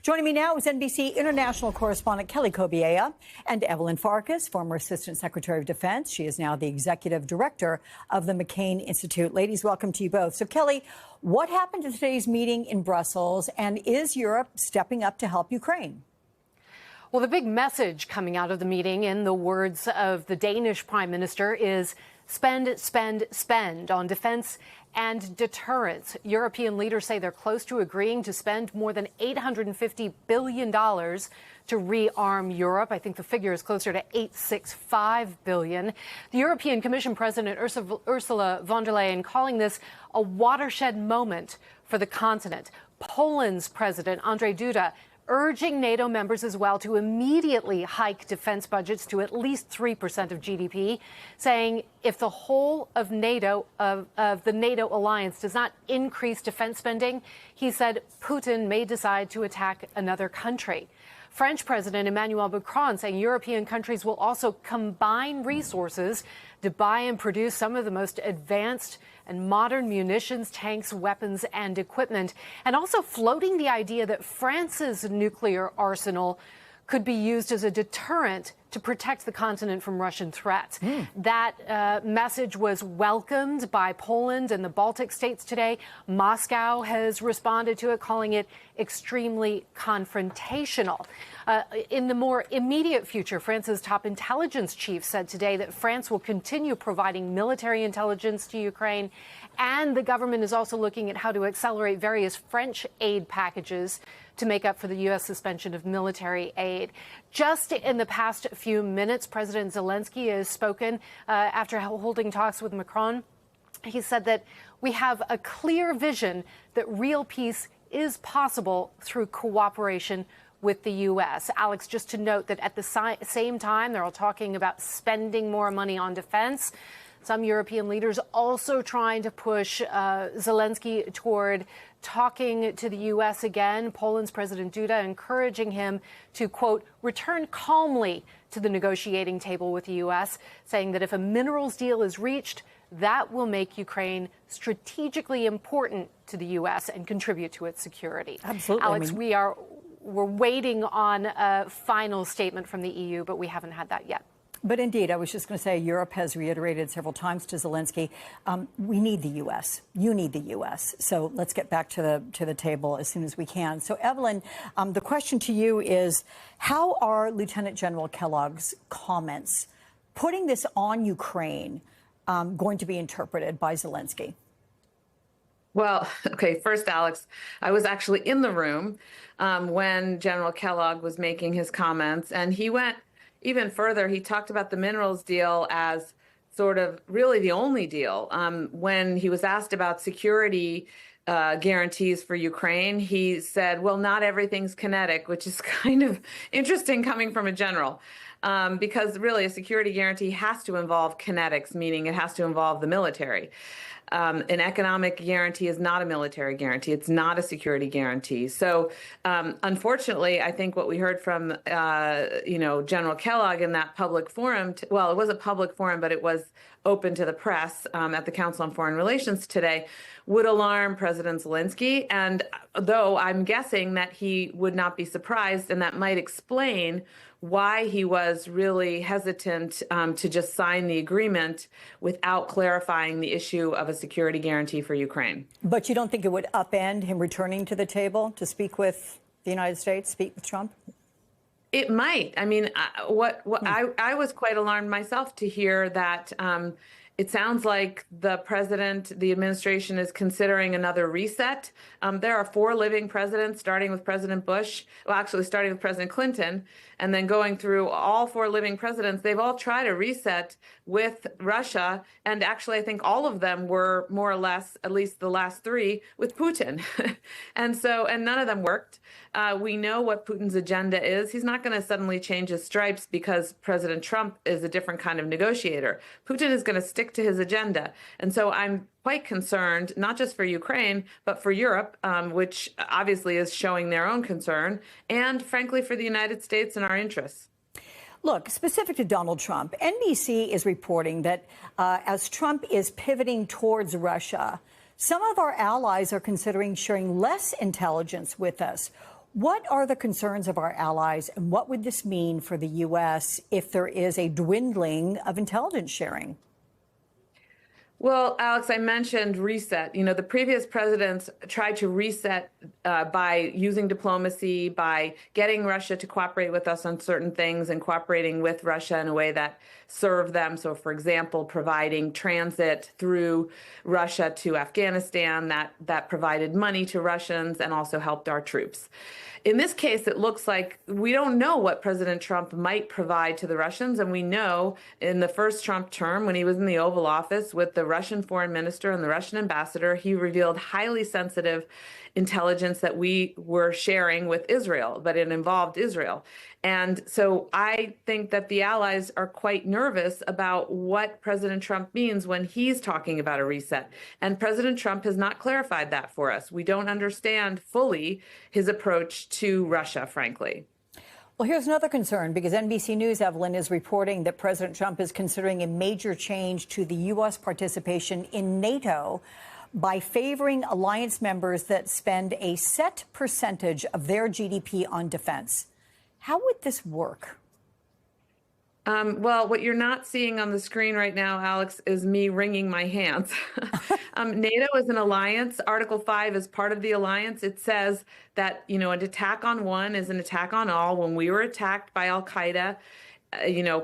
Joining me now is NBC international correspondent Kelly Kobiella and Evelyn Farkas, former Assistant Secretary of Defense. She is now the Executive Director of the McCain Institute. Ladies, welcome to you both. So, Kelly, what happened at today's meeting in Brussels, and is Europe stepping up to help Ukraine? Well, the big message coming out of the meeting, in the words of the Danish Prime Minister, is spend, spend, spend on defense and deterrence. European leaders say they're close to agreeing to spend more than $850 billion to rearm Europe. I think the figure is closer to $865 billion. The European Commission President Ursula von der Leyen calling this a watershed moment for the continent. Poland's President Andrzej Duda urging NATO members as well to immediately hike defense budgets to at least 3% of GDP, saying if the whole of NATO, of the NATO alliance, does not increase defense spending, he said Putin may decide to attack another country. French President Emmanuel Macron saying European countries will also combine resources to buy and produce some of the most advanced and modern munitions, tanks, weapons, and equipment, and also floating the idea that France's nuclear arsenal could be used as a deterrent to protect the continent from Russian threats. That message was welcomed by Poland and the Baltic states today. Moscow has responded to it, calling it extremely confrontational. In the more immediate future, France's top intelligence chief said today that France will continue providing military intelligence to Ukraine, and the government is also looking at how to accelerate various French aid packages to make up for the U.S. suspension of military aid. Just in the past few minutes, President Zelensky has spoken after holding talks with Macron. He said that we have a clear vision that real peace is possible through cooperation with the U.S. Alex, just to note that at the same time, they're all talking about spending more money on defense. Some European leaders also trying to push Zelensky toward talking to the U.S. again. Poland's President Duda encouraging him to, quote, return calmly to the negotiating table with the U.S., saying that if a minerals deal is reached, that will make Ukraine strategically important to the U.S. and contribute to its security. Absolutely. Alex, we're waiting on a final statement from the EU, but we haven't had that yet. But indeed, I was just going to say, Europe has reiterated several times to Zelensky, we need the U.S. You need the U.S. So let's get back to the table as soon as we can. So, Evelyn, the question to you is, how are Lieutenant General Kellogg's comments putting this on Ukraine going to be interpreted by Zelensky? Well, okay, first, Alex, I was actually in the room when General Kellogg was making his comments, and he went even further. He talked about the minerals deal as sort of really the only deal. When he was asked about security guarantees for Ukraine, he said, well, not everything's kinetic, which is kind of interesting coming from a general. Because really a security guarantee has to involve kinetics, meaning it has to involve the military. An economic guarantee is not a military guarantee. It's not a security guarantee. So, unfortunately, I think what we heard from, General Kellogg in that public forum, well, it was a public forum, but it was open to the press at the Council on Foreign Relations today, would alarm President Zelensky. And though I'm guessing that he would not be surprised, and that might explain why he was really hesitant to just sign the agreement without clarifying the issue of a security guarantee for Ukraine. But you don't think it would upend him returning to the table to speak with the United States, speak with Trump? It might. I mean, I was quite alarmed myself to hear that it sounds like the president, the administration is considering another reset. There are 4 living presidents, starting with President Bush, well, actually starting with President Clinton, and then going through all 4 living presidents. They've all tried a reset with Russia. And actually, I think all of them were more or less, at least the last 3, with Putin. and none of them worked. We know what Putin's agenda is. He's not going to suddenly change his stripes because President Trump is a different kind of negotiator. Putin is going to stick to his agenda. And so I'm quite concerned, not just for Ukraine, but for Europe, which obviously is showing their own concern, and frankly, for the United States and our interests. Look, specific to Donald Trump, NBC is reporting that as Trump is pivoting towards Russia, some of our allies are considering sharing less intelligence with us. What are the concerns of our allies, and what would this mean for the U.S. if there is a dwindling of intelligence sharing? Well, Alex, I mentioned reset. You know, the previous presidents tried to reset by using diplomacy, by getting Russia to cooperate with us on certain things and cooperating with Russia in a way that served them. So, for example, providing transit through Russia to Afghanistan that provided money to Russians and also helped our troops. In this case, it looks like we don't know what President Trump might provide to the Russians. And we know in the first Trump term, when he was in the Oval Office with the Russian foreign minister and the Russian ambassador, he revealed highly sensitive intelligence that we were sharing with Israel, but it involved Israel. And so I think that the allies are quite nervous about what President Trump means when he's talking about a reset. And President Trump has not clarified that for us. We don't understand fully his approach to Russia, frankly. Well, here's another concern, because NBC News, Evelyn, is reporting that President Trump is considering a major change to the U.S. participation in NATO by favoring alliance members that spend a set percentage of their GDP on defense. How would this work? Well, what you're not seeing on the screen right now, Alex, is me wringing my hands. NATO is an alliance. Article 5 is part of the alliance. It says that, you know, an attack on one is an attack on all. When we were attacked by Al-Qaeda,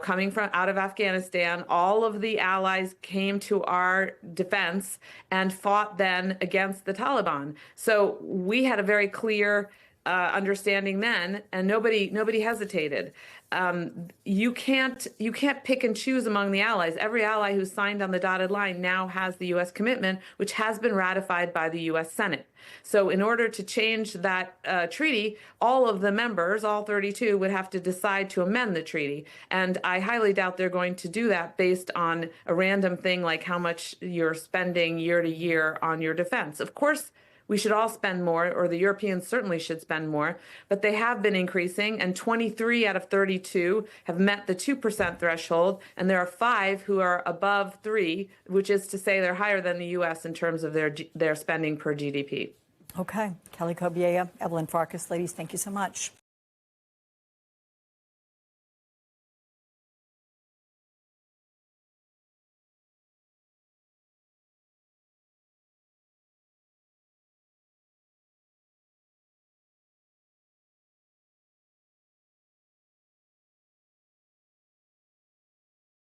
coming from out of Afghanistan, all of the allies came to our defense and fought then against the Taliban. So we had a very clear understanding then, and nobody hesitated. You can't pick and choose among the allies. Every ally who's signed on the dotted line now has the U.S. commitment, which has been ratified by the U.S. Senate. So in order to change that treaty, all of the members, all 32, would have to decide to amend the treaty. And I highly doubt they're going to do that based on a random thing like how much you're spending year to year on your defense. Of course, we should all spend more, or the Europeans certainly should spend more, but they have been increasing, and 23 out of 32 have met the 2% threshold, and there are 5 who are above 3, which is to say they're higher than the U.S. in terms of their spending per GDP. Okay. Kelly Kobiella, Evelyn Farkas, ladies, thank you so much.